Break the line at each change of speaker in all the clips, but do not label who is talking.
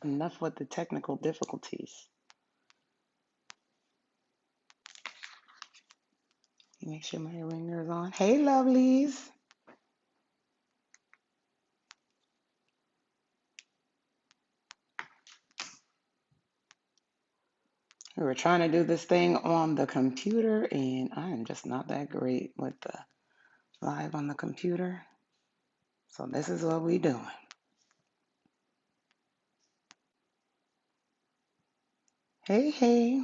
Enough with the technical difficulties. Make sure my ringer is on. Hey, lovelies. We were trying to do this thing on the computer, and I am just not that great with the live on the computer. So this is what we doing. Hey, hey.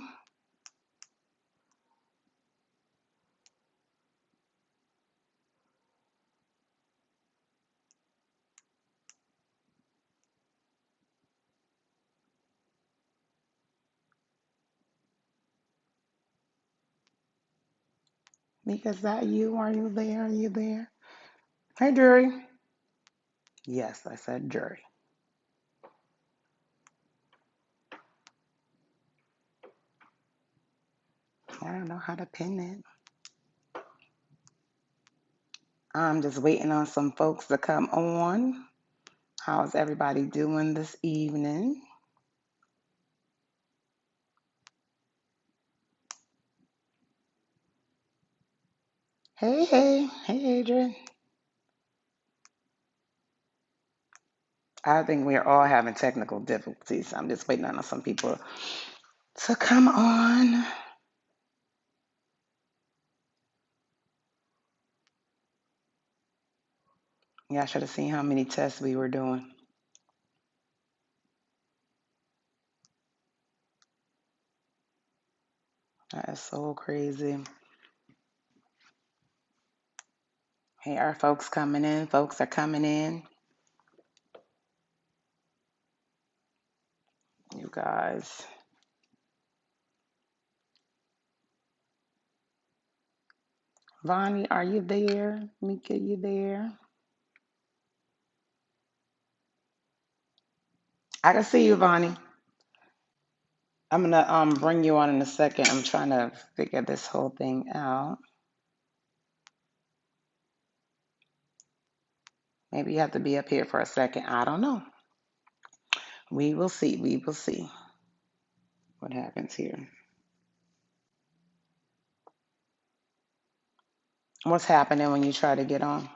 Mika, is that you? Are you there? Are you there? Hey, Jury. Yes, I said jury. I don't know how to pin it. I'm just waiting on some folks to come on. How's everybody doing this evening? Hey, hey. Hey, Adrian. I think we're all having technical difficulties. I'm just waiting on some people to come on. Yeah, I should have seen how many tests we were doing. That is so crazy. Hey, are folks coming in? Folks are coming in. You guys. Vonnie, are you there? Mika, you there? I can see you, Vonnie. I'm gonna bring you on in a second. I'm trying to figure this whole thing out. Maybe you have to be up here for a second. I don't know. We will see. We will see what happens here. What's happening when you try to get on?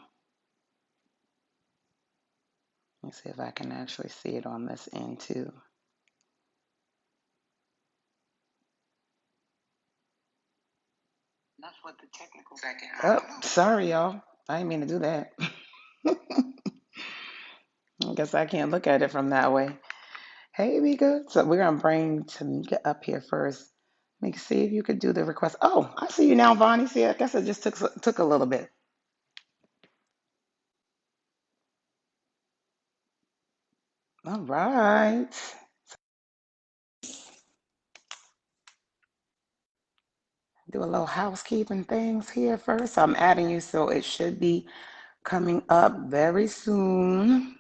Let me see if I can actually see it on this end too. That's what the technical second. Oh, sorry, y'all. I didn't mean to do that. I guess I can't look at it from that way. Hey, Mika. So we're gonna bring Tamika up here first. Mika, see if you could do the request. Oh, I see you now, Vonnie. See, I guess it just took a little bit. All right. Do a little housekeeping things here first. I'm adding you, so it should be coming up very soon.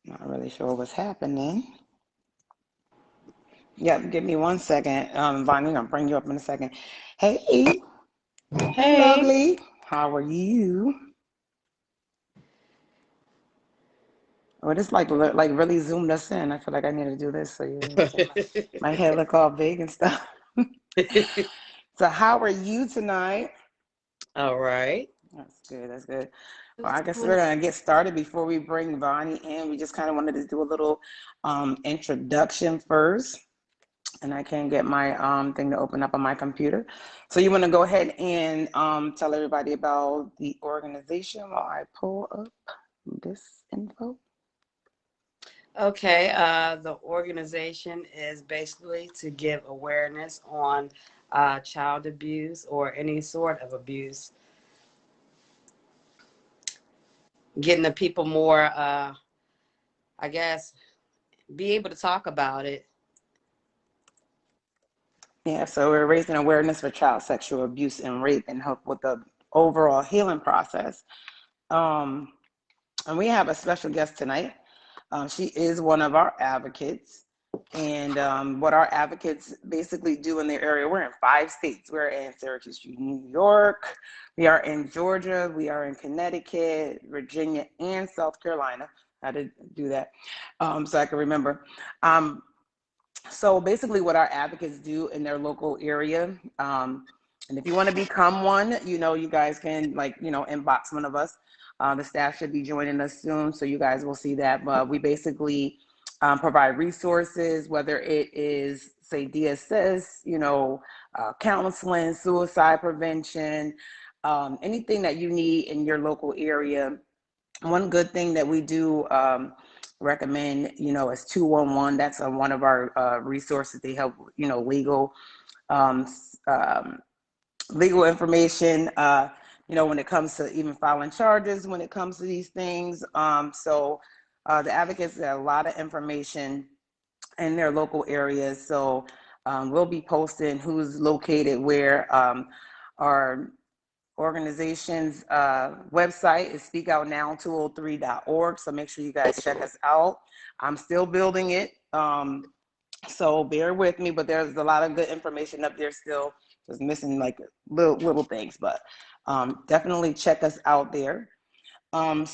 Not really sure what's happening. Yep, give me 1 second. Vonnie, I'll bring you up in a second. Hey, hey,
Hey.
lovely. How are you? Oh, this like really zoomed us in. I feel like I need to do this so you see my head look all big and stuff. So how are you tonight?
All right.
That's good. That's good. Well, I
Just
guess
doing
we're gonna get started before we bring Vonnie in. We just kind of wanted to do a little introduction first, and I can't get my thing to open up on my computer. So you want to go ahead and tell everybody about the organization while I pull up this info.
okay. The organization is basically to give awareness on child abuse or any sort of abuse, getting the people more, I guess, be able to talk about it.
Yeah, so we're raising awareness for child sexual abuse and rape and help with the overall healing process. Um, and we have a special guest tonight. She is one of our advocates. And what our advocates basically do in their area, we're in 5 states. We're in Syracuse, New York, we are in Georgia, we are in Connecticut, Virginia, and South Carolina. I had to do that so I can remember. So basically what our advocates do in their local area, and if you want to become one, you guys can inbox one of us. The staff should be joining us soon, so you guys will see that. But we basically provide resources, whether it is, say, DSS, counseling, suicide prevention, anything that you need in your local area. One good thing that we do recommend, is 211. That's one of our resources. They help, um, um, legal information, when it comes to even filing charges, when it comes to these things. So the advocates have a lot of information in their local areas. So we'll be posting who's located where. Our organization's website is speakoutnow203.org. So make sure you guys check us out. I'm still building it. So bear with me, but there's a lot of good information up there still. Just missing like little things, but definitely check us out there. Wanted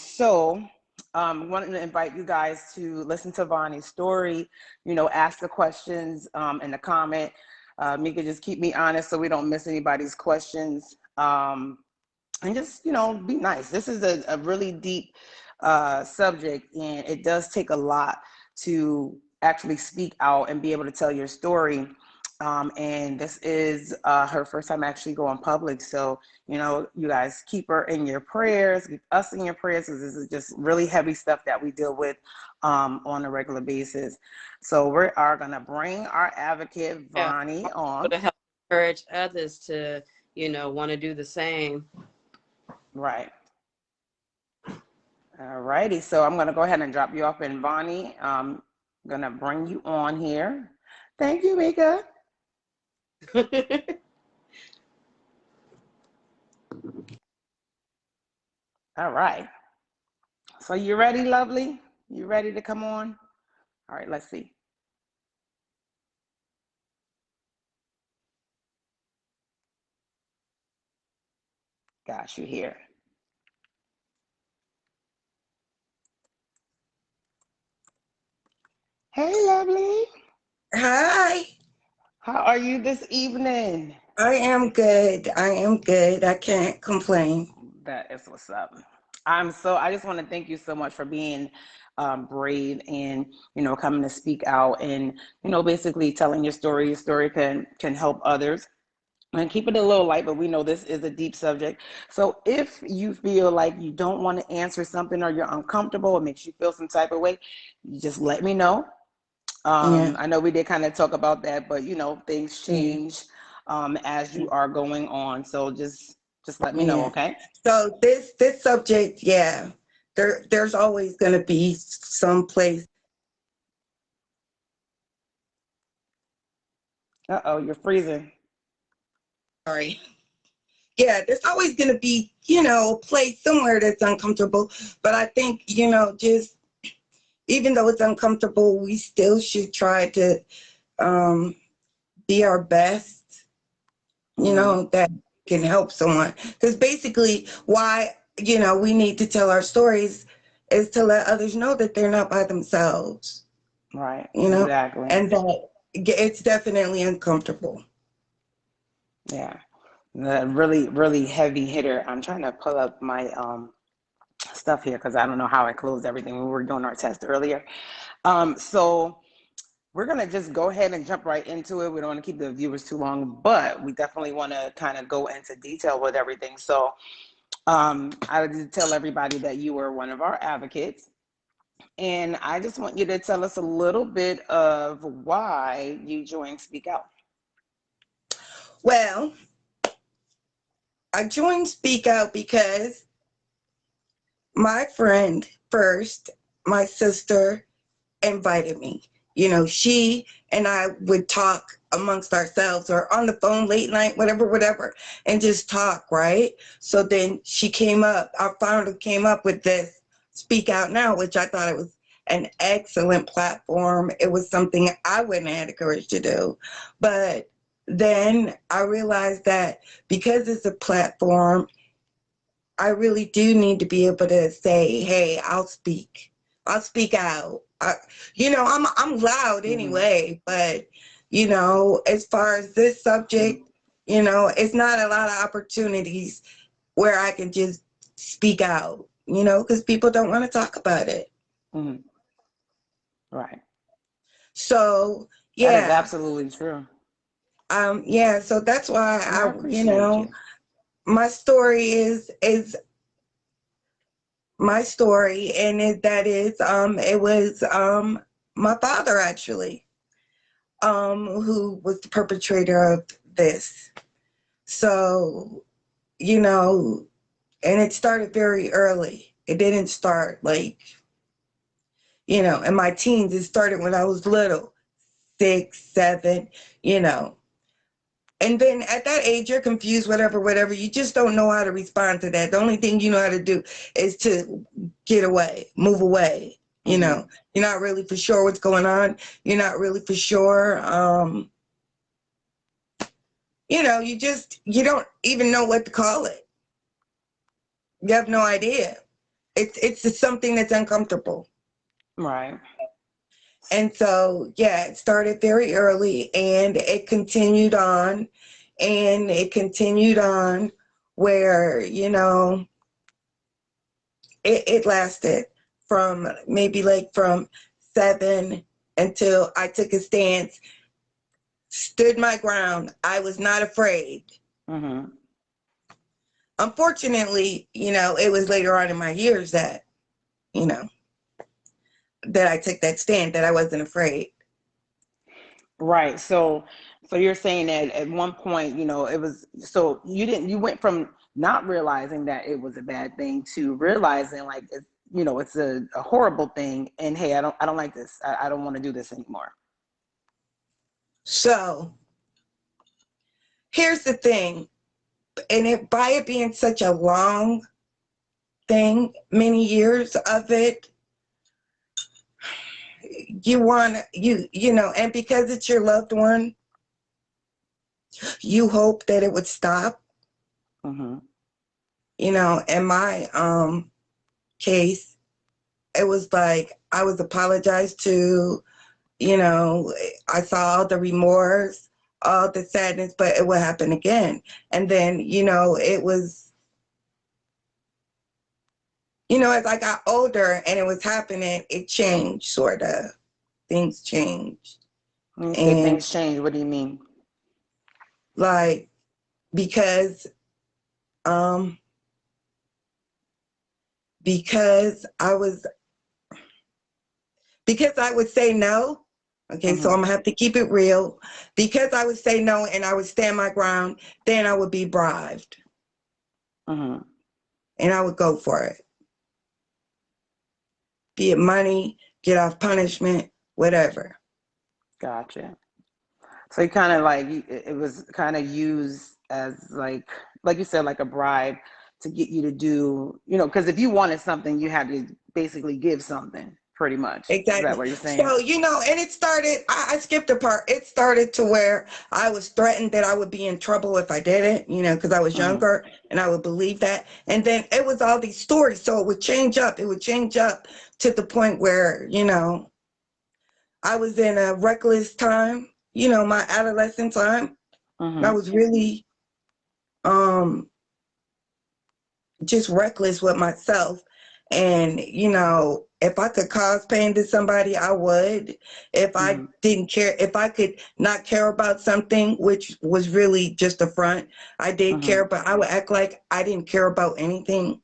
to invite you guys to listen to Vonnie's story, ask the questions in the comment. Mika, just keep me honest so we don't miss anybody's questions. And just, be nice. This is a really deep subject, and it does take a lot to actually speak out and be able to tell your story. And this is her first time actually going public. So, you guys keep her in your prayers, keep us in your prayers, because this is just really heavy stuff that we deal with on a regular basis. So we are going to bring our advocate,
Yeah,
Vonnie, on.
to help encourage others to, want to do the same.
Right. All righty. So I'm going to go ahead and drop you off. And Vonnie, I'm going to bring you on here. Thank you, Mika. All right. So you ready, lovely? You ready to come on? All right, let's see. Got you here. Hey, lovely.
Hi,
How are you this evening?
I am good. I am good. I can't complain.
That is what's up. I just want to thank you so much for being brave and, coming to speak out and, basically telling your story. Your story can help others. And keep it a little light, but we know this is a deep subject. So if you feel like you don't want to answer something or you're uncomfortable, it makes you feel some type of way, you just let me know.
Yeah,
I know we did kind of talk about that, but things
yeah,
change as you are going on. So just let me know,
yeah.
okay?
So this subject, yeah, there's always gonna be some place.
Uh-oh, you're freezing.
Sorry. Yeah, there's always gonna be, a place somewhere that's uncomfortable. But I think, just even though it's uncomfortable, we still should try to um, be our best.
Mm-hmm.
That can help someone. Because basically, why, we need to tell our stories is to let others know that they're not by themselves,
Right,
you know,
exactly.
and that it's definitely uncomfortable.
Yeah. The really, really heavy hitter. I'm trying to pull up my stuff here because I don't know how I closed everything when we were doing our test earlier. So we're going to just go ahead and jump right into it. We don't want to keep the viewers too long, but we definitely want to kind of go into detail with everything. So I did tell everybody that you were one of our advocates. And I just want you to tell us a little bit of why you joined Speak Out.
Well, I joined Speak Out because my friend first, my sister, invited me. She and I would talk amongst ourselves or on the phone late night, whatever, and just talk, right? So then she came up, our founder came up with this Speak Out Now, which I thought it was an excellent platform. It was something I wouldn't have had the courage to do. But then I realized that because it's a platform, I really do need to be able to say, "Hey, I'll speak. I'll speak out." I'm loud
Mm-hmm.
anyway, but as far as this subject, it's not a lot of opportunities where I can just speak out. Because people don't want to talk about it.
Mm-hmm. Right.
So
That is
yeah,
absolutely true.
yeah. So that's why
And I appreciate you.
my story is my story, and it was my father actually who was the perpetrator of this. So and it started very early. It didn't start like in my teens. It started when I was little, 6, 7, you know. And then at that age, you're confused, whatever, whatever. You just don't know how to respond to that. The only thing you know how to do is to get away, move away.
Mm-hmm.
You're not really for sure what's going on. You're not really for sure. You don't even know what to call it. You have no idea. It's just something that's uncomfortable.
Right.
And so, yeah, it started very early and it continued on and it continued on where, it lasted from maybe like from 7 until I took a stance, stood my ground. I was not afraid.
Mm-hmm.
Unfortunately, it was later on in my years you know, that I took that stand, that I wasn't afraid.
Right. So you're saying that at one point, it was, so you went from not realizing that it was a bad thing to realizing like it's a horrible thing, and hey, I don't like this. I don't want to do this anymore.
So here's the thing, and by it being such a long thing, many years of it, and because it's your loved one, you hope that it would stop.
Mm-hmm.
In my case, it was like I was apologized to. I saw all the remorse, all the sadness, but it would happen again. And then it was, as I got older and it was happening, it changed, sort of. Things changed.
When you say
And
things change, what do you mean?
like, because um because I would say no. Okay, so
Mm-hmm.
I'm gonna have to keep it real. Because I would say no and I would stand my ground, then I would be bribed
Mm-hmm.
and I would go for it. Be it money, get off punishment, whatever.
Gotcha. So you kind of like it was kind of used as like you said, like a bribe to get you to do, because if you wanted something, you had to basically give something, pretty much. Is that
Exactly.
what you're saying?
So, and it started, I skipped a part. It started to where I was threatened that I would be in trouble if I didn't, because I was
Mm-hmm.
younger and I would believe that. And then it was all these stories. So it would change up. It would change up to the point where, I was in a reckless time, my adolescent time. And I
Mm-hmm.
was really um, just reckless with myself. And, if I could cause pain to somebody, I would. If I
Mm-hmm.
didn't care, if I could not care about something, which was really just a front, I did
Mm-hmm.
care, but I would act like I didn't care about anything.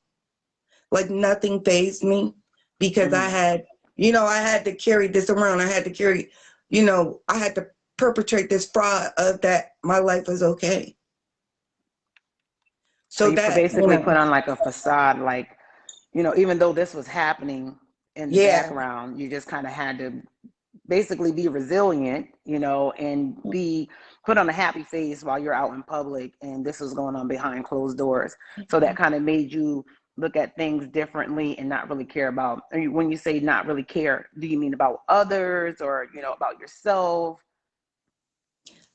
Like nothing fazed me because
Mm-hmm.
I had to carry this around. I had to carry, I had to perpetrate this fraud of that my life was okay.
So
So
you
that,
basically put on like a facade, like, even though this was happening in the
yeah,
background, you just kind of had to basically be resilient, and be put on a happy face while you're out in public and this was going on behind closed doors. So that kind of made you look at things differently and not really care about, when you say not really care, do you mean about others or, about yourself?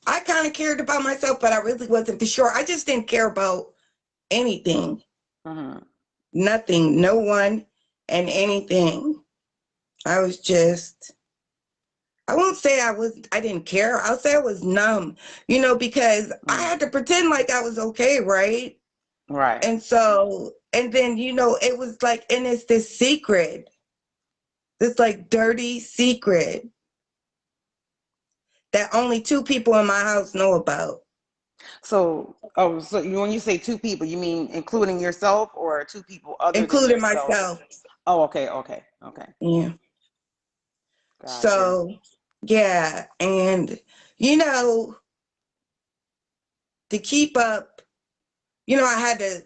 I kind of cared about myself, but I really wasn't for sure. I just didn't care about anything,
Mm-hmm.
nothing, no one, and anything. I was just, I won't say I didn't care. I'll say I was numb, because I
Mm.
had to pretend like I was okay, right?
Right.
And so, and then, it was like, and it's this secret, this like dirty secret that only two people in my house know about,
When you say two people, you mean including yourself or two people other than
including
yourself?
myself.
Oh, okay, okay, okay.
Yeah.
Gotcha.
So, yeah. And, you know, to keep up, I had to,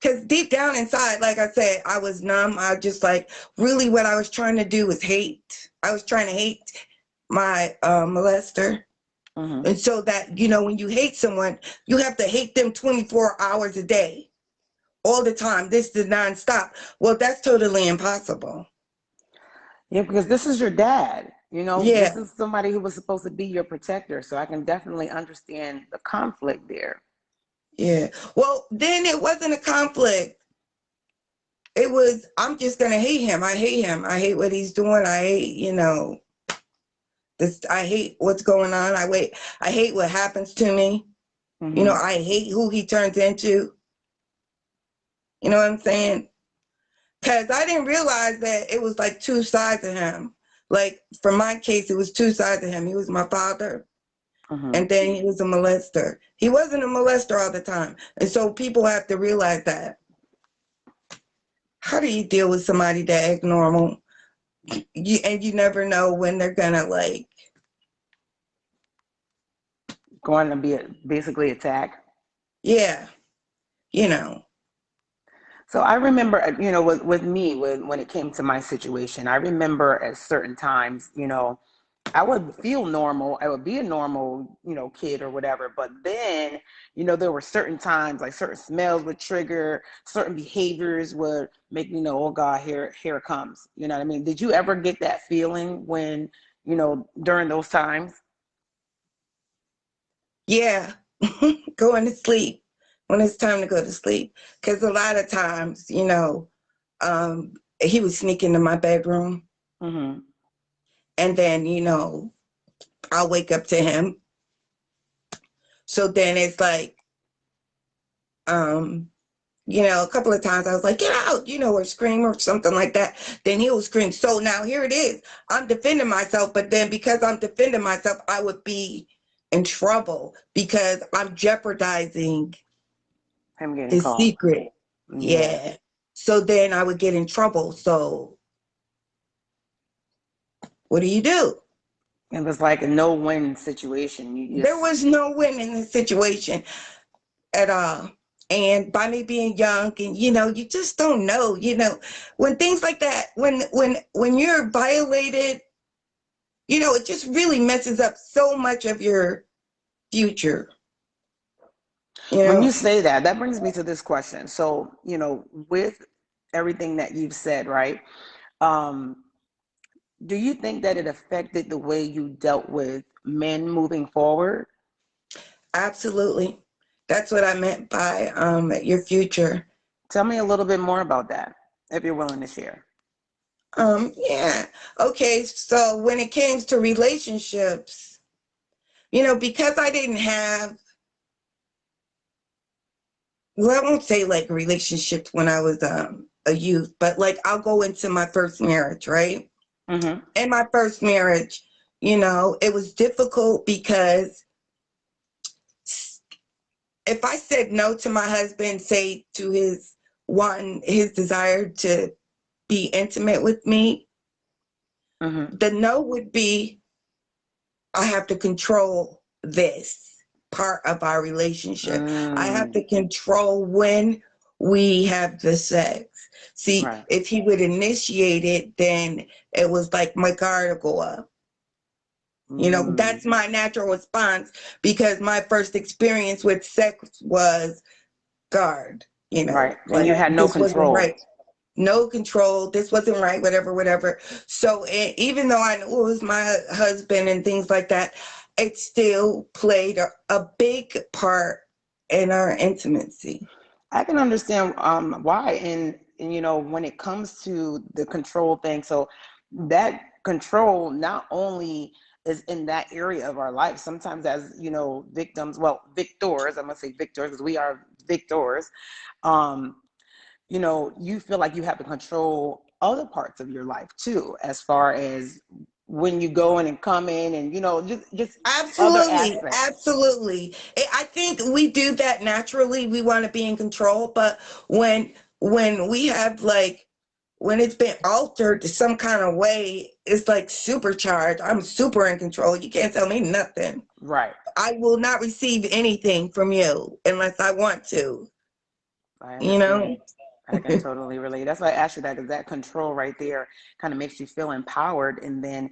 because deep down inside, like I said, I was numb. I just like, really what I was trying to do was hate. I was trying to hate my molester.
Mm-hmm.
And so that, when you hate someone, you have to hate them 24 hours a day, all the time. This is nonstop. Well, that's totally impossible.
Yeah, because this is your dad.
Yeah,
This is somebody who was supposed to be your protector. So I can definitely understand the conflict there.
yeah. Well, then it wasn't a conflict. It was, I'm just going to hate him. I hate him. I hate what he's doing. I hate, this, I hate what's going on. I hate what happens to me.
Mm-hmm.
I hate who he turns into. You know what I'm saying? Because I didn't realize that it was like two sides of him. Like for my case, it was two sides of him. He was my father,
Mm-hmm.
and then he was a molester. He wasn't a molester all the time. And so people have to realize that. How do you deal with somebody that act normal? You never know when they're gonna like,
Going to be basically attacked.
yeah, you know.
So I remember, with me, when it came to my situation, I remember at certain times, I would feel normal. I would be a normal, kid or whatever. But then, there were certain times, like certain smells would trigger, certain behaviors would make me know, oh God, here it comes. You know what I mean? Did you ever get that feeling when, during those times?
Yeah, going to sleep when it's time to go to sleep. Because a lot of times, he would sneak into my bedroom,
Mm-hmm.
and then, I'll wake up to him. So then it's like, um, a couple of times I was like, get out, or scream or something like that. Then he would scream. So now here it is. I'm defending myself, but then because I'm defending myself, I would be in trouble because I'm jeopardizing
Him getting
the
caught.
secret.
Yeah.
Yeah. So then I would get in trouble. So what do you do?
It was like a no-win situation. You
There
just,
was no win in the situation at all. And by me being young and you just don't know, when things like that, when you're violated, it just really messes up so much of your future, you
when
know.
you say that, that brings me to this question. So, with everything that you've said, right? Um, do you think that it affected the way you dealt with men moving forward?
Absolutely. That's what I meant by your future.
Tell me a little bit more about that, if you're willing to share.
Yeah. Okay, so when it came to relationships, because I didn't have, well, I won't say like relationships when I was a youth, but like I'll go into my first marriage, right?
Mm-hmm.
In my first marriage, it was difficult because if I said no to my husband, say to his desire to be intimate with me,
Mm-hmm.
the no would be, I have to control this part of our relationship. I have
Mm,
to control when we have the sex. See,
right.
if he would initiate it, then it was like my guard would go up.
Mm,
That's my natural response because my first experience with sex was guard. you know,
Right. And you
like
had no
this wasn't
control.
right. No control. This wasn't right, whatever, whatever. So even though I knew it was my husband and things like that, it still played a big part in our intimacy.
I can understand why. And, when it comes to the control thing, so that control not only is in that area of our life, sometimes as, victims, well, victors, I'm going to say victors because we are victors, um, you feel like you have to control other parts of your life too, as far as when you go in and come in and, just other
Absolutely,
aspects.
absolutely. I think we do that naturally. We want to be in control, but when we have like when it's been altered some kind of way, it's like supercharged. I'm super in control. You can't tell me nothing.
Right.
I will not receive anything from you unless I want to,
I
you know?
understand. I can totally relate. That's why I asked you that, because that control right there kind of makes you feel empowered. And then,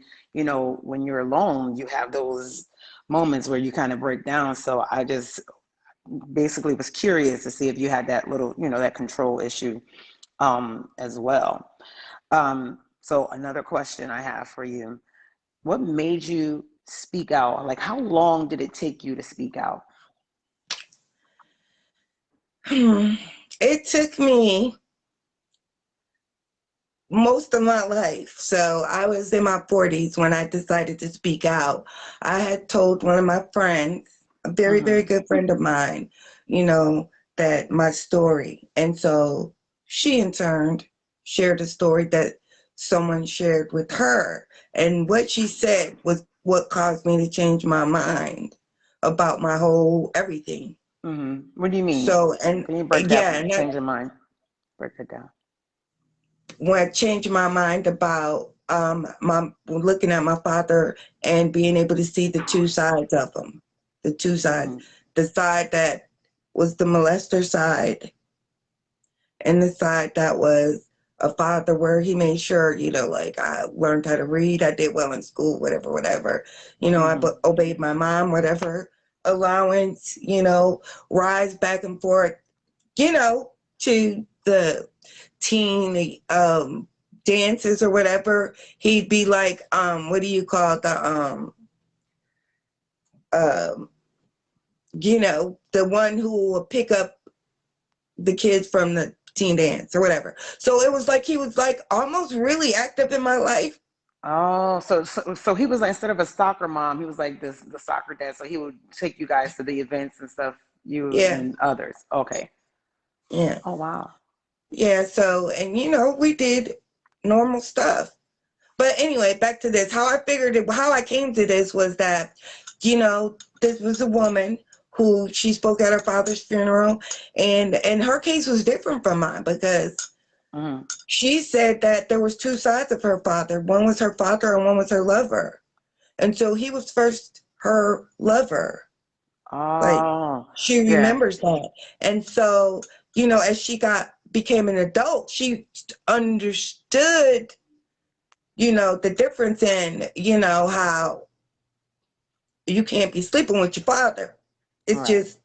when you're alone, you have those moments where you kind of break down. So I just basically was curious to see if you had that little, that control issue as well. So another question I have for you: what made you speak out? Like, how long did it take you to speak out?
It took me most of my life. So I was in my 40s when I decided to speak out. I had told one of my friends, a very, very
Mm-hmm.
good friend of mine, you know, that my story. And so she in turn shared a story that someone shared with her. And what she said was what caused me to change my mind about my whole everything.
Mm-hmm. What do you mean?
So, and
Can you break that
yeah,
from
and
change your mind? Break it down.
when I changed my mind about my looking at my father and being able to see the two sides of him, the two sides,
Mm-hmm.
the side that was the molester side and the side that was a father where he made sure, like I learned how to read, I did well in school, whatever, whatever. I
Mm-hmm.
obeyed my mom, whatever allowance, rise back and forth, to the teen dances or whatever. He'd be like, what do you call um, the one who will pick up the kids from the teen dance or whatever. So it was like he was like almost really active in my life.
Oh, so he was like, instead of a soccer mom, he was like the soccer dad. So he would take you guys to the events and stuff, you
Yeah,
and others. Okay.
yeah,
Oh wow.
yeah. So and we did normal stuff. But anyway, back to this. How I figured it, how I came to this was that, this was a woman who she spoke at her father's funeral, and her case was different from mine because
Mm-hmm.
she said that there was two sides of her father. One was her father and one was her lover. And so he was first her lover. Like
Oh,
she
yeah.
remembers that. And so, as she became an adult, she understood the difference in, how you can't be sleeping with your father. It's
Right.
just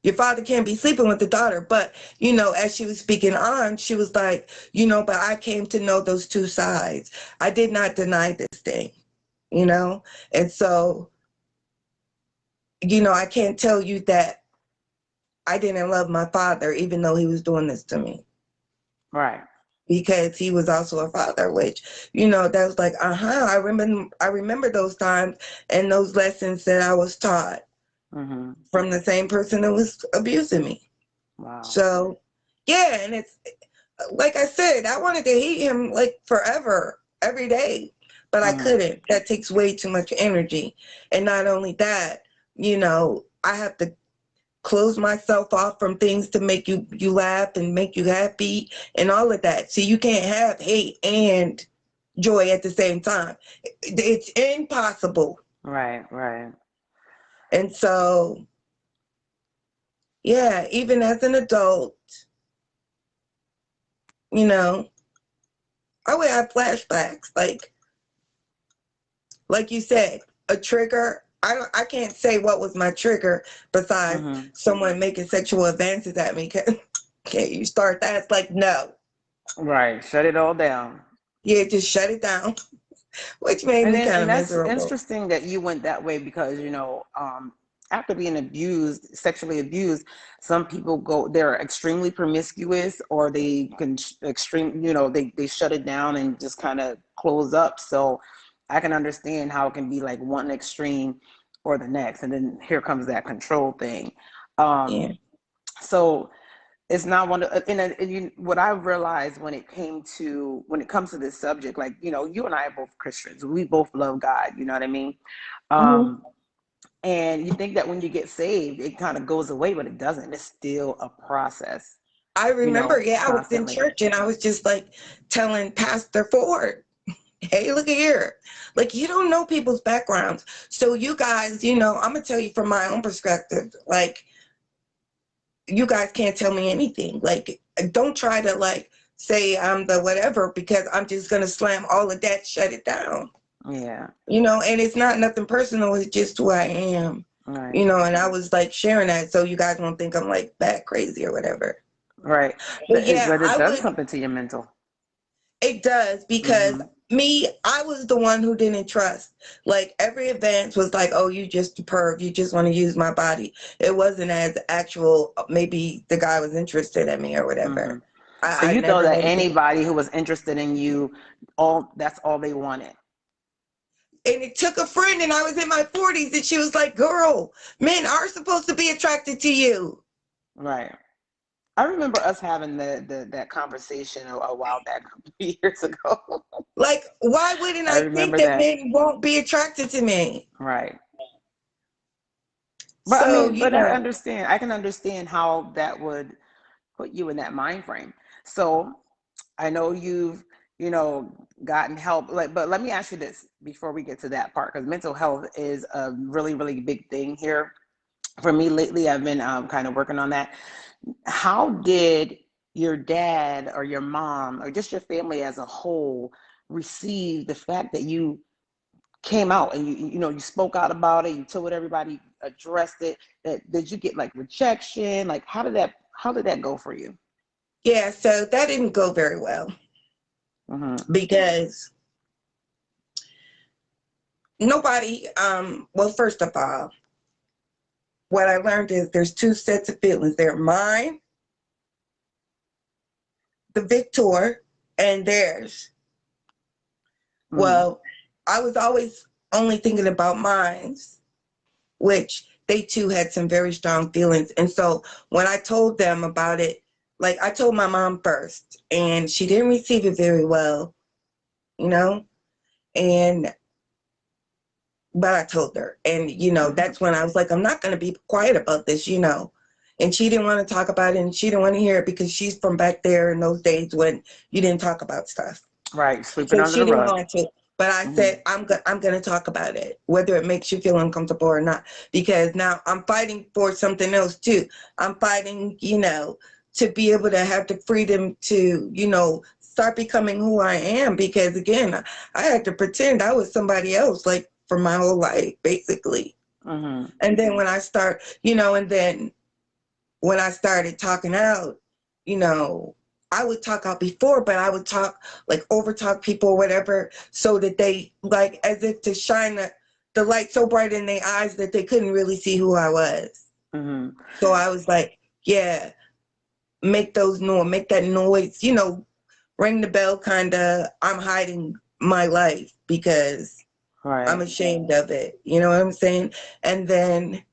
your father can't be sleeping with the daughter. But, as she was speaking on, she was like, but I came to know those two sides. I did not deny this thing, you know? And so, I can't tell you that I didn't love my father, even though he was doing this to me.
Right.
Because he was also a father, which that was like, I remember those times and those lessons that I was taught
Mm-hmm.
from the same person that was abusing me.
Wow.
So yeah, and it's like I said, I wanted to hate him like forever, every day, but I
Mm-hmm.
couldn't. That takes way too much energy. And not only that, I have to close myself off from things to make you laugh and make you happy and all of that. So you can't have hate and joy at the same time. It's impossible.
Right. Right.
And so, yeah, even as an adult, you know, I would have flashbacks. Like you said, a trigger. I can't say what was my trigger besides
Mm-hmm.
someone making sexual advances at me. Okay, you start that, it's like, no.
Right. Shut it all down.
Yeah, just shut it down, which made
And
me
then,
kind
and
of
that's
miserable.
interesting that you went that way because, after being abused, sexually abused, some people they're extremely promiscuous or they can they shut it down and just kind of close up. So I can understand how it can be like one extreme or the next. And then here comes that control thing.
Yeah.
So it's not one of what I realized when it comes to this subject, like, you and I are both Christians, we both love God, you know what I mean?
Hmm.
um and you think that when you get saved it kind of goes away, but it doesn't. It's still a process,
I remember, yeah, I was in
constantly.
church and I was just like telling Pastor Ford, hey, look at here. Like, you don't know people's backgrounds. So you guys, I'm gonna tell you from my own perspective, like, you guys can't tell me anything. Like, don't try to like say I'm the whatever, because I'm just gonna slam all of that, shut it down.
Yeah.
And it's not nothing personal, it's just who I am.
Right.
And I was like sharing that so you guys won't think I'm like bat crazy or whatever.
Right.
But yeah,
But it does something to your mental.
it does, because
Hmm.
I was the one who didn't trust. Like, every advance was like, oh, you just a perv, you just want to use my body. It wasn't as actual, maybe the guy was interested in me or
Hmm.
whatever.
So
I
you thought
never
that
let it get.
anybody who was interested in you, that's all they wanted.
And it took a friend, and I was in my 40s, and she was like, girl, men are supposed to be attracted to you.
Right. I remember us having that conversation a while back, a few years ago.
Like, why wouldn't
I
I think
remember
that
that.
men won't be attracted to me?
Right. But I
So,
mean, but I understand. I can understand how that would put you in that mind frame. So I know you've, gotten help. Like, but let me ask you this before we get to that part, because mental health is a really, really big thing here. For me lately, I've been kind of working on that. How did your dad or your mom or just your family as a whole receive the fact that you came out and you spoke out about it, you told everybody, addressed it? That did you get like rejection? Like, how did that go for you?
yeah, so that didn't go very well,
Mm-hmm.
because nobody, well, first of all, what I learned is there's two sets of feelings. They're mine, the victor, and theirs.
Mm-hmm.
Well, I was always only thinking about mine's, which they too had some very strong feelings. And so when I told them about it, like, I told my mom first, and she didn't receive it very well, you know? And but I told her. And,
Mm-hmm.
that's when I was like, I'm not going to be quiet about this. And she didn't want to talk about it, and she didn't want to hear it, because she's from back there in those days when you didn't talk about stuff.
Right, sweeping
So
under
she
the
didn't
rug.
want to. But I
Mm-hmm.
said, I'm going to talk about it, whether it makes you feel uncomfortable or not, because now I'm fighting for something else too. I'm fighting, to be able to have the freedom to, start becoming who I am, because again, I had to pretend I was somebody else, like, for my whole life, basically.
Mm-hmm.
And then and then when I started talking out, you know, I would talk out before, but I would talk, like, over talk people or whatever, so that they, like, as if to shine the light so bright in their eyes that they couldn't really see who I was.
Mm-hmm.
So I was like, yeah, make that noise, ring the bell, kind of. I'm hiding my life because I'm
Right.
ashamed of it. You know what I'm saying? And then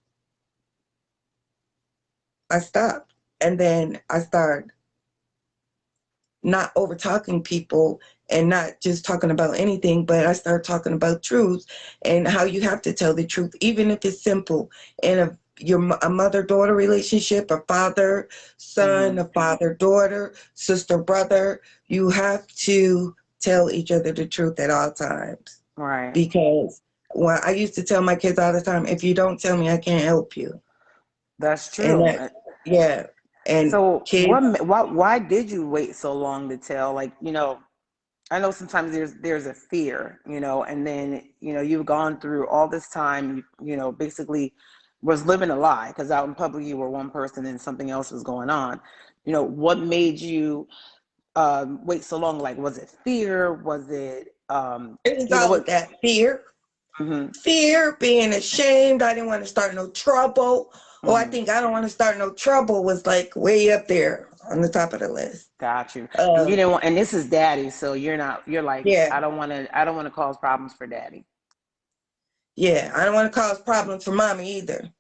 I stopped. And then I started not over talking people and not just talking about anything, but I started talking about truth and how you have to tell the truth, even if it's simple. In a mother-daughter relationship, a father-son,
Mm-hmm.
a father-daughter, sister-brother, you have to tell each other the truth at all times.
Right.
Because I used to tell my kids all the time, if you don't tell me, I can't help you.
That's
And
true.
yeah. And
So
kids,
why did you wait so long to tell? Like, I know sometimes there's a fear, and then, you've gone through all this time, basically was living a lie, because out in public you were one person and something else was going on. what made you wait so long? Like, was it fear? Was it,
It was all of
what?
that fear.
Mm-hmm,
Fear, being ashamed. I didn't want to start no trouble. Oh, I
mm-hmm,
think I don't want to start no trouble was like way up there on the top of the list.
got you. And you
Uh,
didn't want, and this is daddy, so you're like,
yeah,
I don't want to cause problems for daddy.
yeah. I don't want to cause problems for mommy either.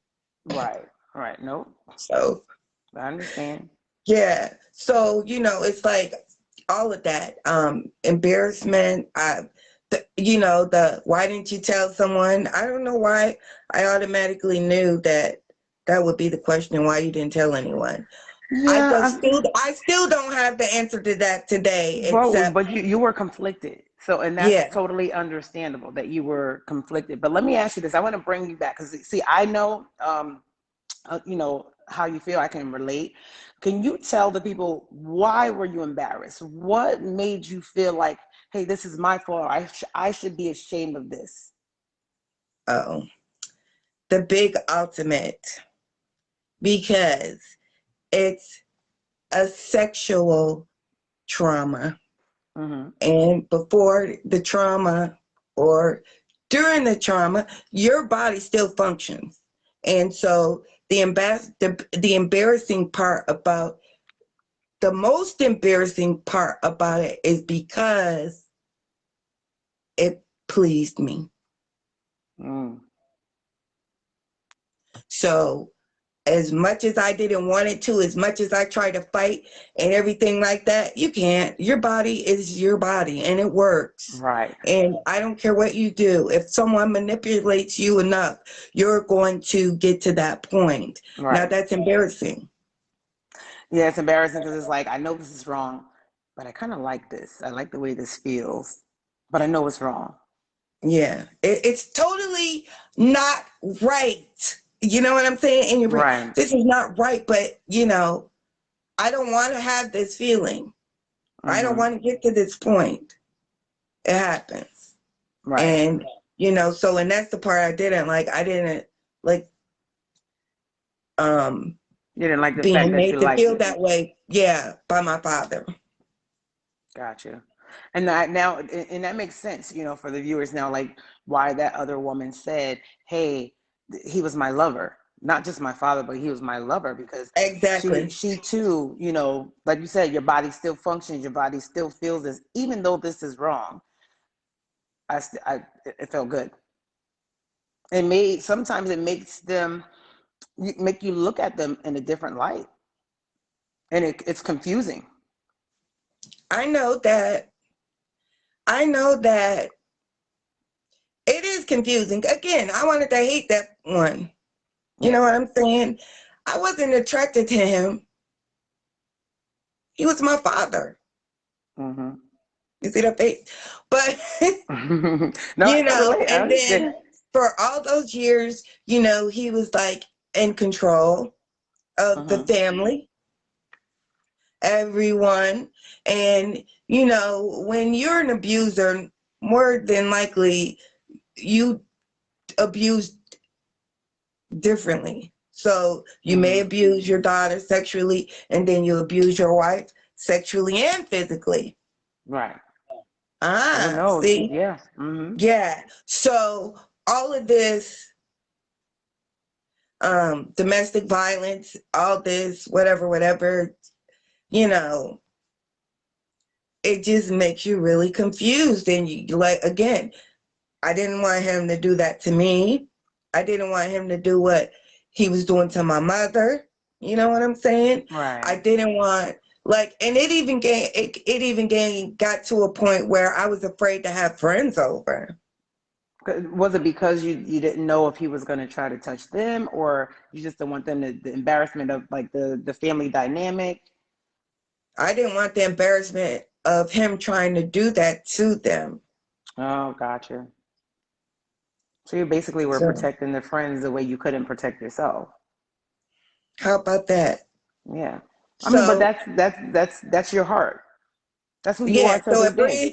Right, right. Nope.
So
I understand.
yeah. So, it's like all of that. Embarrassment. The why didn't you tell someone? I don't know why I automatically knew that that would be the question, why you didn't tell anyone.
Yeah,
I still don't have the answer to that today,
well,
except
but you were conflicted. So, and that's
yeah.
totally understandable that you were conflicted. But let me ask you this. I want to bring you back because see, I know, how you feel. I can relate. Can you tell the people why were you embarrassed? What made you feel like, hey, this is my fault. I should be ashamed of this.
Oh, the big ultimate, because it's a sexual trauma.
Mm-hmm.
And before the trauma or during the trauma, your body still functions. And so the embarrassing part about the most embarrassing part about it is because it pleased me.
Mm,
So as much as I didn't want it to, as much as I tried to fight and everything like that, you can't. Your body is your body and it works.
right,
And I don't care what you do. If someone manipulates you enough, you're going to get to that point. Now
right.
that's embarrassing.
Yeah, it's embarrassing because it's like I know this is wrong, but I kind of like this. I like the way this feels, but I know it's wrong.
Yeah. It's totally not right. You know what I'm saying? And
Right.
this is not right, but I don't want to have this feeling. I don't
Mm-hmm.
want to get to this point. It happens.
Right.
And, so, and that's the part I didn't like. I didn't like um
You didn't like the fact
being
that you
made to
liked
feel
it.
that way, yeah, by my father.
Gotcha. And that now, and that makes sense, for the viewers now, like why that other woman said, "Hey, he was my lover, not just my father, but he was my lover," because
Exactly.
she too, like you said, your body still functions, your body still feels this, even though this is wrong. It felt good. Sometimes it makes them make you look at them in a different light, and it's confusing.
I know that I know that it is confusing. Again, I wanted to hate that one. You know
Yeah.
what I'm saying? I wasn't attracted to him. He was my father.
Mm-hmm.
You see that face? But
No, I can relate. I
and then
understand.
for all those years, he was like in control of the
Mm-hmm.
family, everyone. And, when you're an abuser, more than likely you abuse differently. So you may
Mm-hmm.
abuse your daughter sexually, and then you abuse your wife sexually and physically.
Right. Who
Ah,
knows?
see?
Yeah. Mm-hmm.
Yeah. So all of this domestic violence, all this, whatever, you know, it just makes you really confused. And you like, again, I didn't want him to do that to me. I didn't want him to do what he was doing to my mother. You know what I'm saying? I
Right.
didn't want and it even got to a point where I was afraid to have friends over.
Was it because you didn't know if he was going to try to touch them, or you just don't want them the embarrassment of like the family dynamic?
I didn't want the embarrassment of him trying to do that to them.
Oh, gotcha. So you basically were
So
protecting the friends the way you couldn't protect yourself.
how about that?
Yeah. I mean, but
So
that's your heart. That's who you are
yeah,
to
so
this
it
day.
brings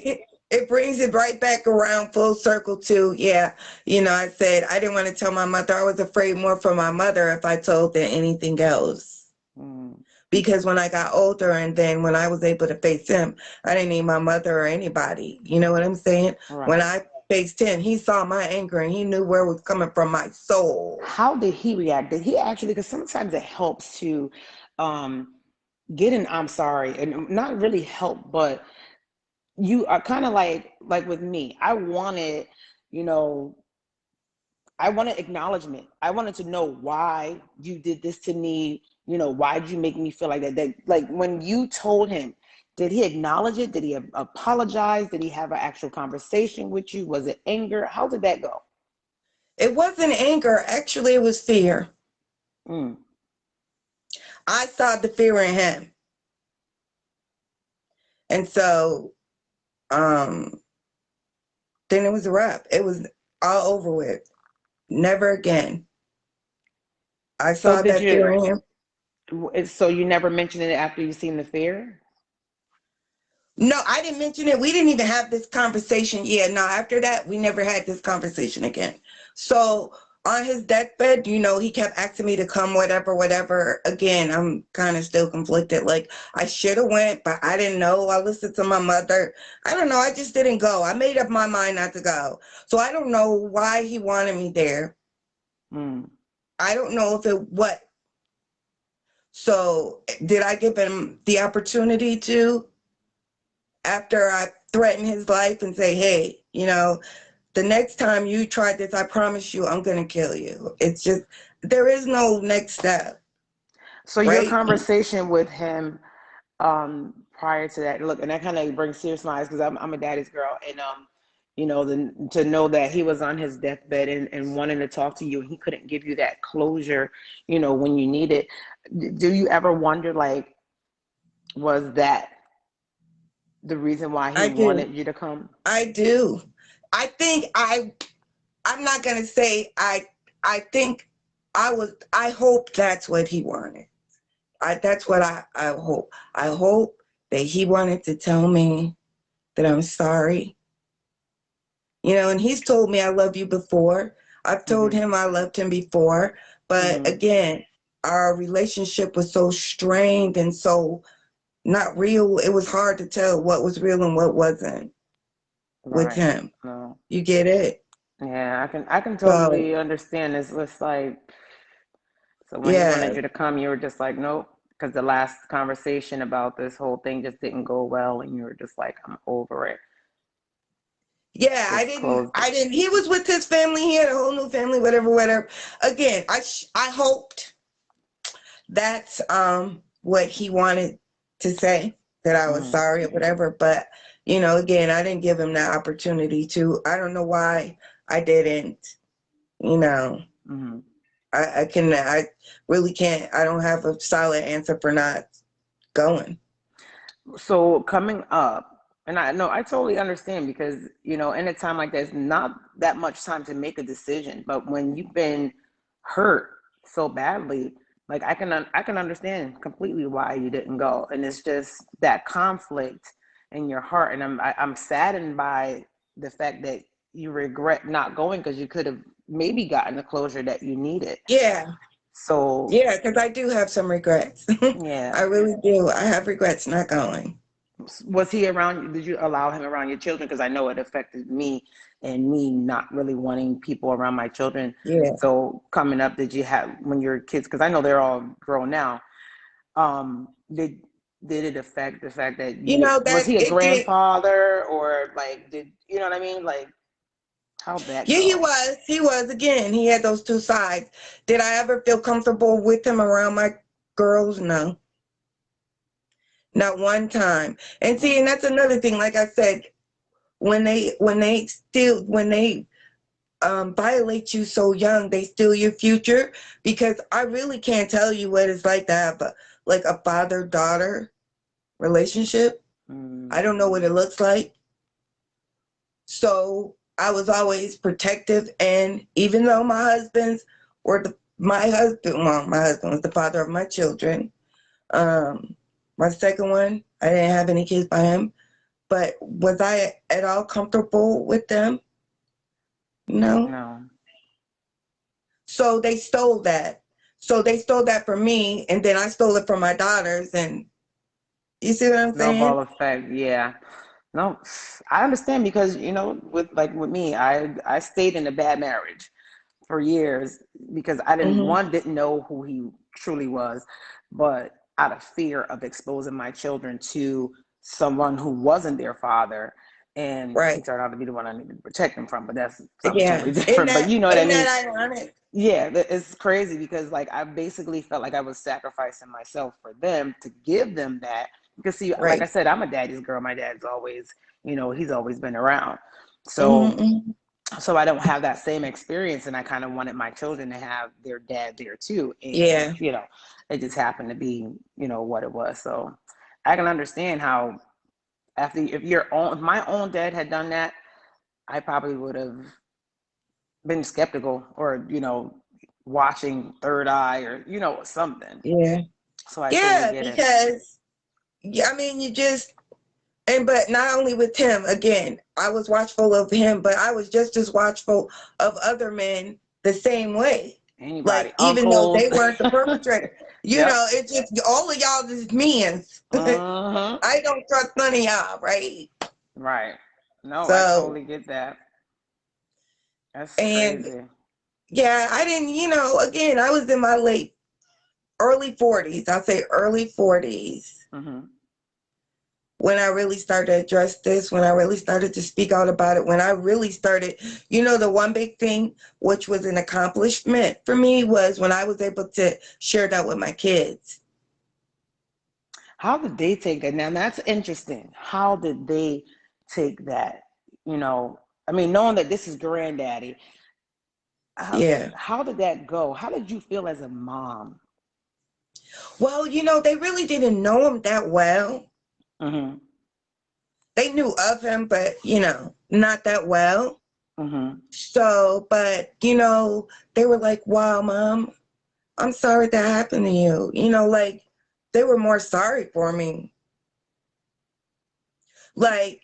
it brings it right back around full circle to, yeah, I said I didn't want to tell my mother. I was afraid more for my mother if I told than anything else.
Mm.
because when I got older and then when I was able to face him, I didn't need my mother or anybody. You know what I'm saying? When
Right.
I faced him, he saw my anger and he knew where it was coming from, my soul.
How did he react? Did he actually, because sometimes it helps to um, get an I'm sorry and not really help, but you are kind of like with me. You know, I wanted acknowledgement. I wanted to know why you did this to me. You know, why did you make me feel like that? That like when you told him, did he acknowledge it? Did he apologize? Did he have an actual conversation with you? Was it anger? How did that go?
It wasn't anger. Actually, it was fear.
Mm.
I saw the fear in him. And so um, then it was a wrap. It was all over with. Never again. I
So
saw
did
that fear
you?
in him.
So you never mentioned it after you seen the fear?
No, I didn't mention it. We didn't even have this conversation. Yeah, no, after that, we never had this conversation again. So on his deathbed, he kept asking me to come, whatever, whatever. Again, I'm kind of still conflicted. Like, I should have went, but I didn't know. I listened to my mother. I don't know. I just didn't go. I made up my mind not to go. So I don't know why he wanted me there.
Mm.
I don't know if it what. So did I give him the opportunity to? After I threaten his life and say, hey, the next time you try this, I promise you I'm going to kill you. It's just, there is no next step,
So your
right?
conversation with him prior to that, look, and that kind of brings tears to my eyes because I'm a daddy's girl, and to know that he was on his deathbed and wanting to talk to you, and he couldn't give you that closure, when you need it. Do you ever wonder, like, was that the reason why he
I do.
wanted you to come?
I do. I think I'm not going to say I think I hope that's what he wanted. That's what I hope. I hope that he wanted to tell me that I'm sorry. And he's told me I love you before. I've told
Mm-hmm.
him I loved him before. But
Mm-hmm.
again, our relationship was so strained and so not real. It was hard to tell what was real and what wasn't with
Right.
him.
No.
You get it?
Yeah, I can
So,
totally understand. It's just like, so when he wanted
yeah.
you to come, you were just like, nope, because the last conversation about this whole thing just didn't go well, and you were just like, I'm over it.
Yeah, I
Just
didn't.
closed it.
I didn't. He was with his family. He had a whole new family, whatever, whatever. Again, I hoped that's what he wanted to say, that I was
Mm-hmm.
sorry or whatever. But again, I didn't give him that opportunity to. I don't know why I didn't. You know,
Mm-hmm.
I really can't. I don't have a solid answer for not going.
So coming up, and I know I totally understand because in a time like this, not that much time to make a decision. But when you've been hurt so badly, like I can understand completely why you didn't go, and it's just that conflict in your heart, and I'm saddened by the fact that you regret not going because you could have maybe gotten the closure that you needed.
Yeah,
So
yeah, because I do have some regrets. I
yeah.
really do. I have regrets not going.
Was he around you? Did you allow him around your children? Because I know it affected me and me not really wanting people around my children.
Yeah.
So coming up, did you have when your kids? Because I know they're all grown now. Did it affect the fact that was
That
he a
it did.
grandfather or like did you know what I mean? Like how'd that
Yeah, he
go?
was. He was. Again, he had those two sides. Did I ever feel comfortable with him around my girls? No, not one time. And see, and
Mm,
that's another thing. Like I said, when they violate you so young, they steal your future. Because I really can't tell you what it's like to have like a father-daughter relationship.
mm,
I don't know what it looks like. So I was always protective, and even though my husband was the father of my children. Um, my second one, I didn't have any kids by him, but was I at all comfortable with them? No.
no.
So they stole that. So they stole that from me, and then I stole it from my daughters. And you see what I'm
Snowball
saying?
effect, yeah. No, I understand because with me, I stayed in a bad marriage for years because I
Hmm.
didn't know who he truly was, but out of fear of exposing my children to someone who wasn't their father, and he
Right.
turned out to be the one I needed to protect them from. But that's something
Yeah.
totally different. But you know what I
Isn't
mean?
that ironic?
Yeah, it's crazy because like I basically felt like I was sacrificing myself for them to give them that. Because see, like I
Right.
said, I'm a daddy's girl. My dad's always, he's always been around. So
Hmm.
so I don't have that same experience, and I kind of wanted my children to have their dad there too. And
Yeah.
it just happened to be, what it was. So I can understand how if my own dad had done that, I probably would have been skeptical or, watching third eye or, something.
Yeah.
So I totally
Yeah.
get it.
Because, yeah, I mean, you just, and but not only with him, again, I was watchful of him, but I was just as watchful of other men the same way.
Anybody,
Like, even though
uncles.
they weren't the perpetrator,
Yep.
it's just all of y'all just men.
Uh-huh.
I don't trust none of y'all, right?
Right. No, I
So,
totally get that. That's
and
crazy.
yeah, I didn't, again, I was in my early 40s. I'll say early 40s
Mm-hmm.
when I really started to address this, when I really started to speak out about it, when I really started, the one big thing, which was an accomplishment for me, was when I was able to share that with my kids.
How did they take that? Now that's interesting. How did they take that? You know, I mean, knowing that this is granddaddy, how,
Yeah.
how did that go? How did you feel as a mom?
Well, they really didn't know him that well.
Mm-hmm.
They knew of him, but, not that well.
Mm-hmm.
So, but, they were like, wow, mom, I'm sorry that happened to you. Like they were more sorry for me. Like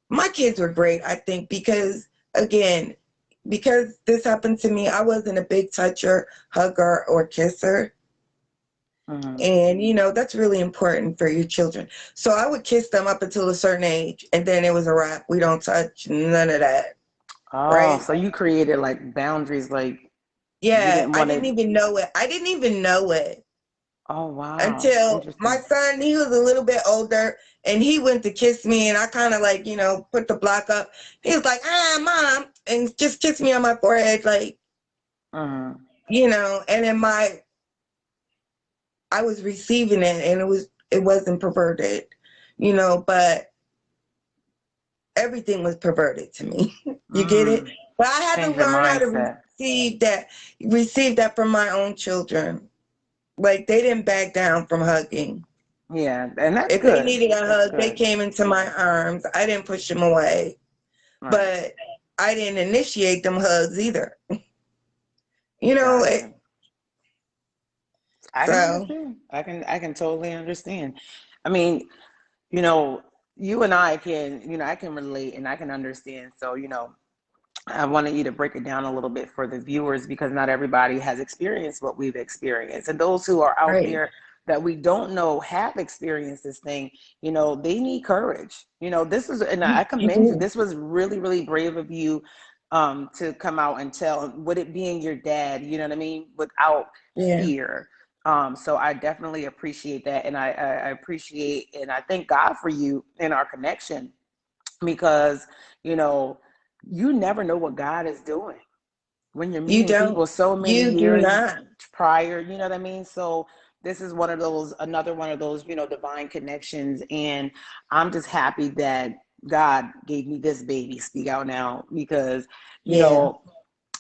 my kids were great, I think, because again, because this happened to me, I wasn't a big toucher, hugger, or kisser.
Mm-hmm.
And, that's really important for your children. So I would kiss them up until a certain age, and then it was a wrap. We don't touch none of that.
Oh,
Right.
so you created like boundaries, like you
Yeah.
didn't
I
want
didn't
to.
even know it. I didn't even know it
Oh, wow.
until my
Interesting.
son, he was a little bit older, and he went to kiss me, and I kind of like, put the block up. He was like, mom, and just kissed me on my forehead, like,
Mm-hmm.
and then I was receiving it, and it wasn't perverted, but everything was perverted to me. You get it?
Mm.
But I had to
Change your
learn how to
mindset.
receive that from my own children. Like they didn't back down from hugging.
Yeah, and that's
If they
good.
needed a
That's
hug, they
good.
came into my arms. I didn't push them away,
Right.
but I didn't initiate them hugs either. You know, it,
Gotcha. I can
so
understand. I can totally understand. I mean, you know, you and I can, I can relate and I can understand. So, I wanted you to break it down a little bit for the viewers because not everybody has experienced what we've experienced. And those who are out
right,
there that we don't know have experienced this thing, they need courage. This is, and I
you
commend you.
do.
This was really, really brave of you to come out and tell, with it being your dad, you know what I mean, without
Yeah,
fear. So I definitely appreciate that. And I appreciate and I thank God for you in our connection because, you know, you never know what God is doing when you're
you
meeting
don't.
people so many
You do
years
not.
prior, you know what I mean? So this is another one of those, divine connections. And I'm just happy that God gave me this baby, Speak Out Now, because, you
Yeah,
know,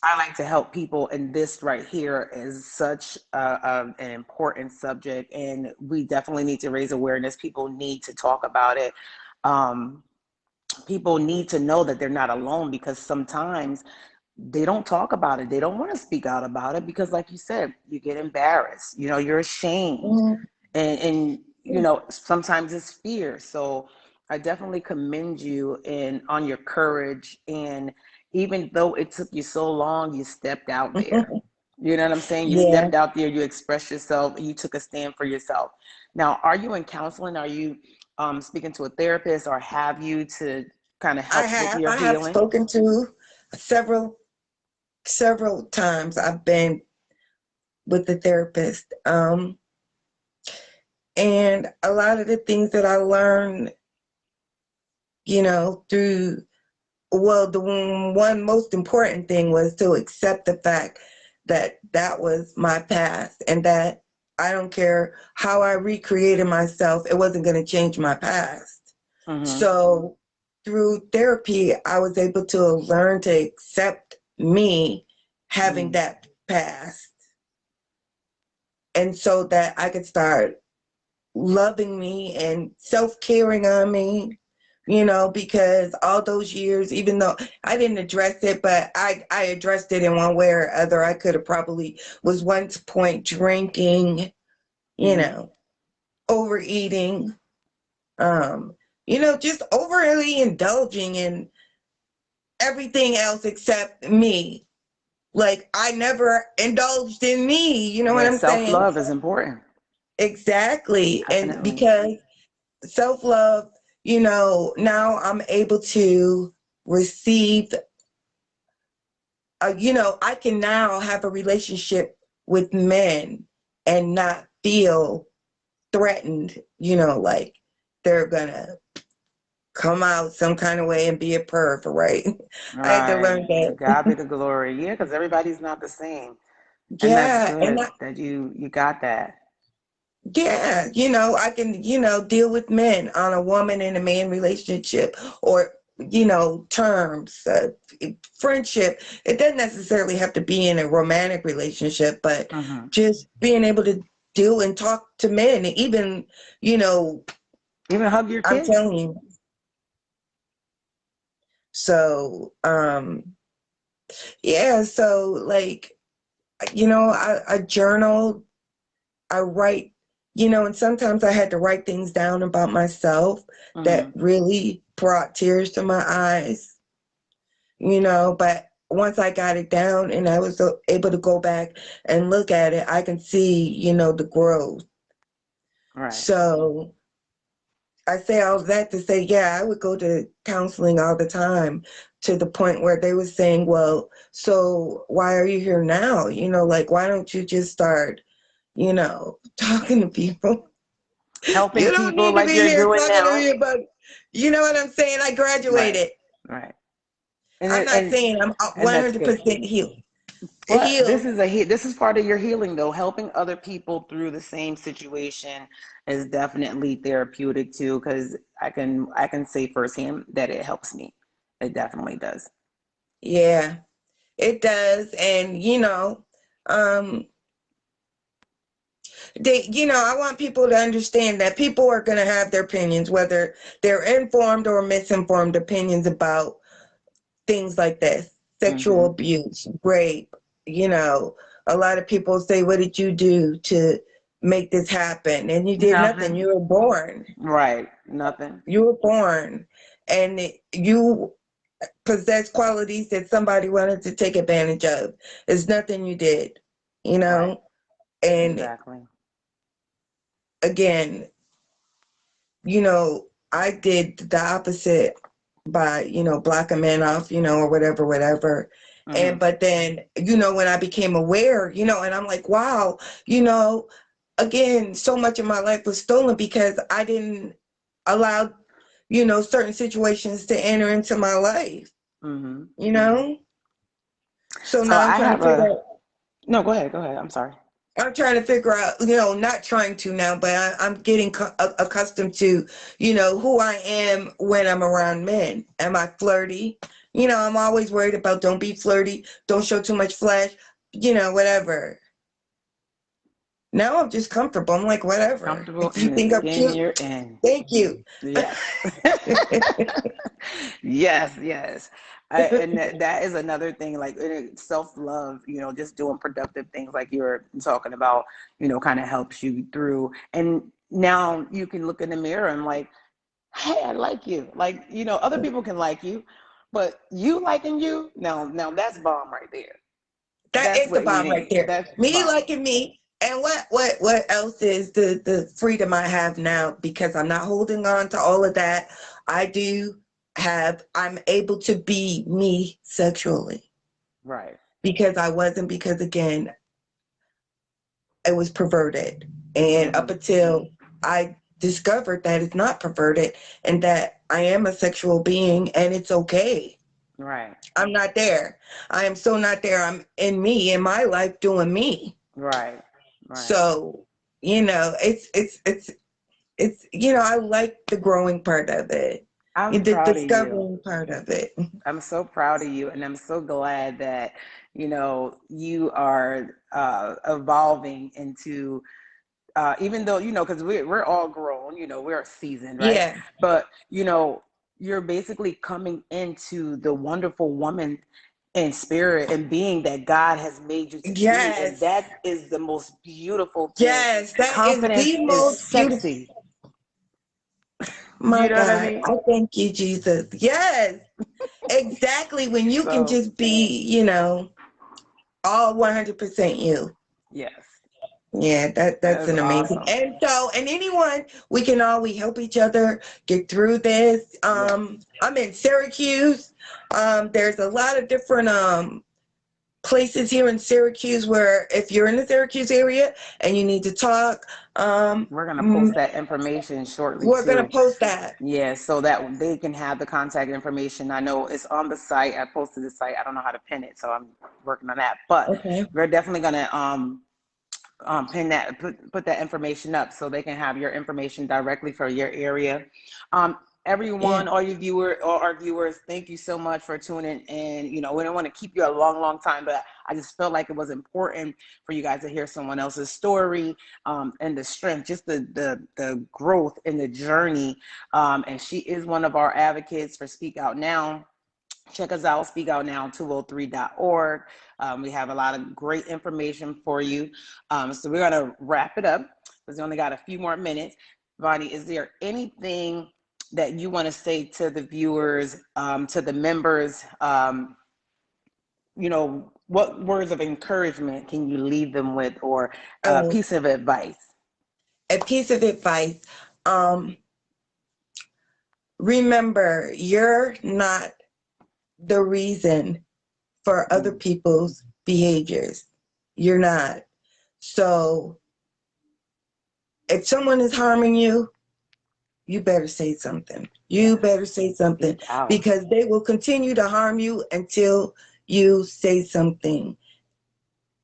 I like to help people, and this right here is such an important subject, and we definitely need to raise awareness. People need to talk about it. Um, People need to know that they're not alone because sometimes they don't talk about it. They don't want to speak out about it because, like you said, you get embarrassed. You're ashamed,
mhm,
and sometimes it's fear. So I definitely commend you in on your courage, and even though it took you so long, you stepped out there. You know what I'm saying? You
Yeah,
stepped out there, you expressed yourself, and you took a stand for yourself. Now, are you in counseling? Are you speaking to a therapist, or have you to kind of
I
help with
have.
your
I have
healing?
spoken to several several times. I've been with the therapist. And a lot of the things that I learned, through, well, the one most important thing was to accept the fact that that was my past, and that I don't care how I recreated myself, it wasn't going to change my past.
Mm-hmm.
So through therapy, I was able to learn to accept me having
Mm.
that past. And so that I could start loving me and self-caring on me, because all those years, even though I didn't address it, but I addressed it in one way or other. I could have probably was once point drinking, you
Mm-hmm.
know, overeating, just overly indulging in everything else except me. Like I never indulged in me, you know what
Yeah,
I'm saying?
self-love is important.
Exactly. And
Definitely.
because self-love, now I'm able to receive, I can now have a relationship with men and not feel threatened, like they're gonna come out some kind of way and be a perv, right? I had to learn
Right. To God be
that.
the glory. Yeah, because everybody's not the same. And that's
Yeah, and
good that you got that.
yeah, I can, deal with men on a woman and a man relationship, or, terms, friendship. It doesn't necessarily have to be in a romantic relationship, but
Mm-hmm.
just being able to deal and talk to men, even, you know,
Even hug your
I'm
kids.
telling you. So, yeah, so like, I journal, I write, and sometimes I had to write things down about myself that
Mm-hmm.
really brought tears to my eyes, but once I got it down and I was able to go back and look at it, I can see, the growth.
Right.
So I say all that to say, yeah, I would go to counseling all the time, to the point where they were saying, well, so why are you here now? Like, why don't you just start, talking to people?
Helping
You don't
people
need to
like
be
you're
here
doing
talking to
now.
me about, you know what I'm saying? I
Right.
graduated.
Right. And
I'm
it,
not saying I'm
and that's good.
100% healed.
But
Healed.
this is part of your healing though. Helping other people through the same situation is definitely therapeutic too, because I can say firsthand that it helps me. It definitely does.
Yeah, it does. And, um, I want people to understand that people are going to have their opinions, whether they're informed or misinformed opinions about things like this, sexual
Mm-hmm.
abuse, rape. You know, a lot of people say, what did you do to make this happen? And you did nothing.
Nothing.
You were born.
Right. Nothing.
You were born. And you possess qualities that somebody wanted to take advantage of. It's nothing you did, you
Right.
know? And
Exactly.
again, I did the opposite by, blocking men off, or whatever, whatever. And
Mm-hmm.
but then, when I became aware, and I'm like, wow, again, so much of my life was stolen because I didn't allow, certain situations to enter into my life,
Mm-hmm.
you
Mm-hmm.
know? So
So
now I'm
I
trying to
have
figure
a
out
no. Go ahead. Go ahead. I'm sorry.
I'm trying to figure out, not trying to now, but I'm getting accustomed to, who I am when I'm around men. Am I flirty? I'm always worried about don't be flirty, don't show too much flesh, whatever. Now I'm just comfortable. I'm like, whatever.
Comfortable
If you
in the
think I'm
skin
cute,
you're in.
thank you.
Yes. Yes, yes. And that is another thing, like self-love, just doing productive things like you're talking about, kind of helps you through. And now you can look in the mirror and like, hey, I like you. Like, other people can like you, but you liking you, now that's bomb right there.
That
That's
is the
what we
bomb right
need.
there.
That's the
Me
bomb.
liking me. And what else is the freedom I have now, because I'm not holding on to all of that. I do I'm able to be me sexually,
Right.
because I wasn't, because again, it was perverted. And up
Hmm.
until I discovered that it's not perverted and that I am a sexual being and it's okay.
Right.
I'm not there. I am so not there. I'm in me, in my life, doing me.
Right. Right.
So, it's I like the growing part of it,
I'm
the
proud of you.
discovering part of it.
I'm so proud of you, and I'm so glad that you are evolving into even though because we're all grown, we're seasoned, right?
Yeah.
But you're basically coming into the wonderful woman in spirit and being that God has made you to be, and
Yes.
that is the most beautiful thing.
Yes. That is
Confidence
the
is
most beautiful.
sexy.
My
You know what I
God.
mean?
I thank you, Jesus. Yes. Exactly. When you can
So
just be, all 100% you.
yes,
Yeah, that's
that's
an amazing.
awesome.
And anyone, we help each other get through this.
Yes,
I'm in Syracuse. There's a lot of different places here in Syracuse where if you're in the Syracuse area and you need to talk,
we're gonna post that information shortly
we're gonna
too.
post that.
Yeah, so that they can have the contact information. I know it's on the site. I posted the site. I don't know how to pin it, so I'm working on that. But
Okay.
we're definitely gonna pin that, put that information up so they can have your information directly for your area.
Yeah.
Everyone, all our viewers, thank you so much for tuning in. We don't want to keep you a long, long time, but I just felt like it was important for you guys to hear someone else's story, and the strength, just the growth in the journey. And she is one of our advocates for Speak Out Now. Check us out, speakoutnow203.org. We have a lot of great information for you. So we're going to wrap it up because we only got a few more minutes. Bonnie, is there anything that you want to say to the viewers, to the members? What words of encouragement can you leave them with, or a
Oh,
piece of advice?
a piece of advice. Um, Remember, you're not the reason for other
Mm,
people's behaviors. You're not. So if someone is harming you, you better say something. You
yes,
better say something,
speak out.
because they will continue to harm you until you say something.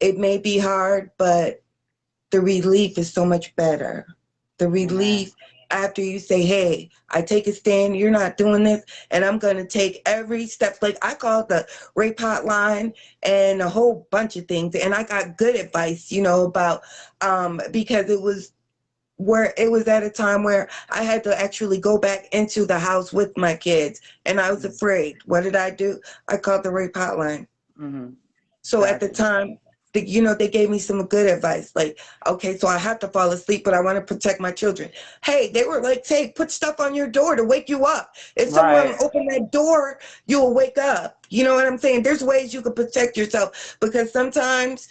It may be hard, but the relief is so much better. The
Amen.
relief after you say, hey, I take a stand, you're not doing this, and I'm going to take every step. Like I called the rape hotline and a whole bunch of things, and I got good advice, about because it was at a time where I had to actually go back into the house with my kids, and I was afraid. What did I do? I called the rape hotline.
Mm-hmm.
So at the
Got you.
time, they gave me some good advice. Like, okay, so I have to fall asleep, but I want to protect my children. Hey, they were like, hey, put stuff on your door to wake you up. If someone
Right.
open that door, you will wake up. You know what I'm saying? There's ways you can protect yourself, because sometimes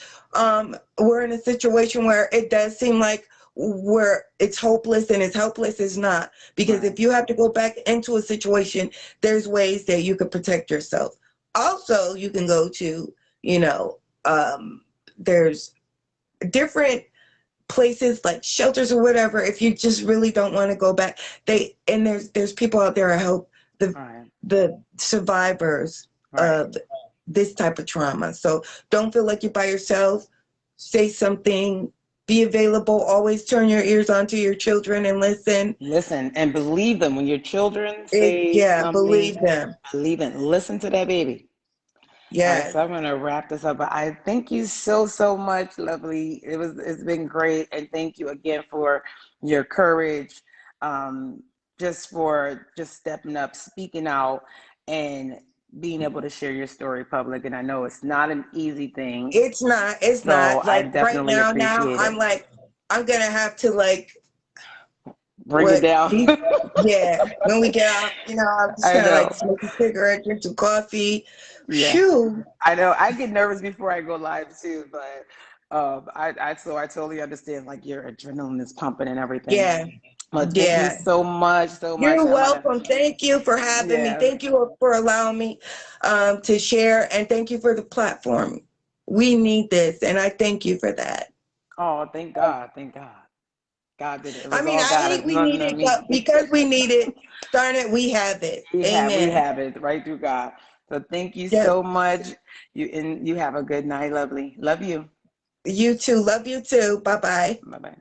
we're in a situation where it does seem like where it's hopeless, and it's helpless is not. Because
Right.
if you have to go back into a situation, there's ways that you can protect yourself. Also, you can go to, you know, there's different places like shelters or whatever. If you just really don't want to go back, there's people out there to help the
Right.
the survivors
Right.
of this type of trauma. So don't feel like you're by yourself. Say something. Be available. Always turn your ears onto your children and listen.
Listen and believe them. When your children say
Yeah,
something,
believe them.
believe it. Listen to that baby. All right,
Yes.
so I'm gonna wrap this up. But I thank you so, so much, lovely. It's been great, and thank you again for your courage, um, just stepping up, speaking out, and being able to share your story public. And I know it's not an easy thing,
It's not. It's
so
not.
I
Like right
definitely
now,
appreciate
I'm
it.
like, I'm gonna have to like
Bring it
What
down.
yeah, when we get out, I'm just
I
kind of
know.
like smoke a cigarette, drink some coffee.
Yeah.
Shoo.
I know. I get nervous before I go live too, but I totally understand like your adrenaline is pumping and everything.
Yeah,
But thank you
yeah.
so much, so much.
You're
I'm gonna,
welcome. Thank you for having me.
yeah.
Thank you for allowing me to share, and thank you for the platform. We need this, and I thank you for that.
Oh, thank God. Thank God. God did it. It
I
was
mean,
all
I
God.
hate
It's
we
nothing
need
to
it,
me.
but because we need it, darn it, we have it.
We
Amen.
have it right through God. So thank you
Yep.
so much. You have a good night, lovely. Love you.
You too. Love you too. Bye bye.
Bye bye.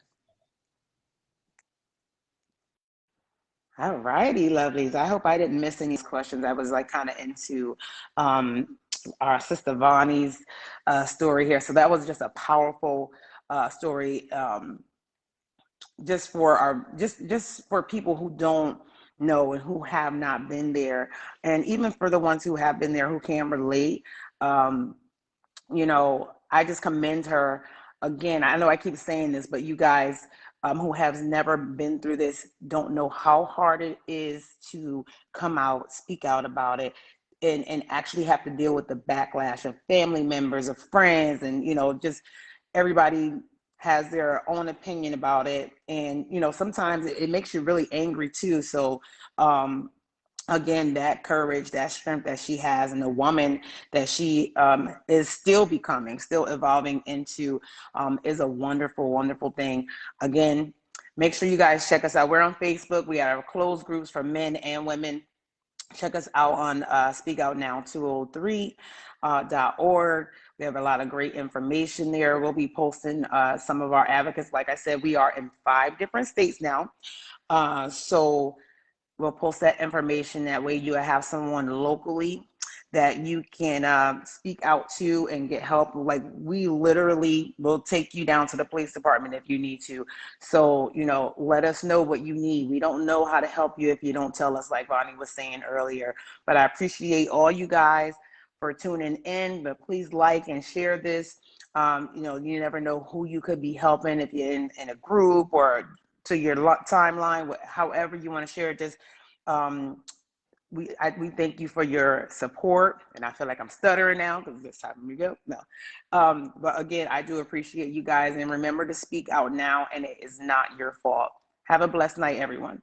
All righty, lovelies. I hope I didn't miss any questions. I was like kind of into um, our sister Vonnie's story here. So that was just a powerful story. Just for our just for people who don't know and who have not been there, and even for the ones who have been there who can relate. um, I just commend her. Again, I know I keep saying this, but you guys who have never been through this don't know how hard it is to come out, speak out about it, and actually have to deal with the backlash of family members, of friends, and just everybody has their own opinion about it. And sometimes it makes you really angry too. So um, again, that courage, that strength that she has, and the woman that she is still becoming, still evolving into, is a wonderful, wonderful thing. Again, make sure you guys check us out. We're on Facebook. We have our closed groups for men and women. Check us out on Speak Out Now 203.org. We have a lot of great information there. We'll be posting some of our advocates. Like I said, we are in 5 different states now. So we'll post that information. That way you have someone locally that you can speak out to and get help. Like, we literally will take you down to the police department if you need to. So let us know what you need. We don't know how to help you if you don't tell us, like Bonnie was saying earlier. But I appreciate all you guys for tuning in. But please like and share this. You never know who you could be helping, if you're in a group or to your timeline, however you want to share it. Just we thank you for your support, and I feel like I'm stuttering now because this time we go. No, but again, I do appreciate you guys, and remember to speak out now, and it is not your fault. Have a blessed night, everyone.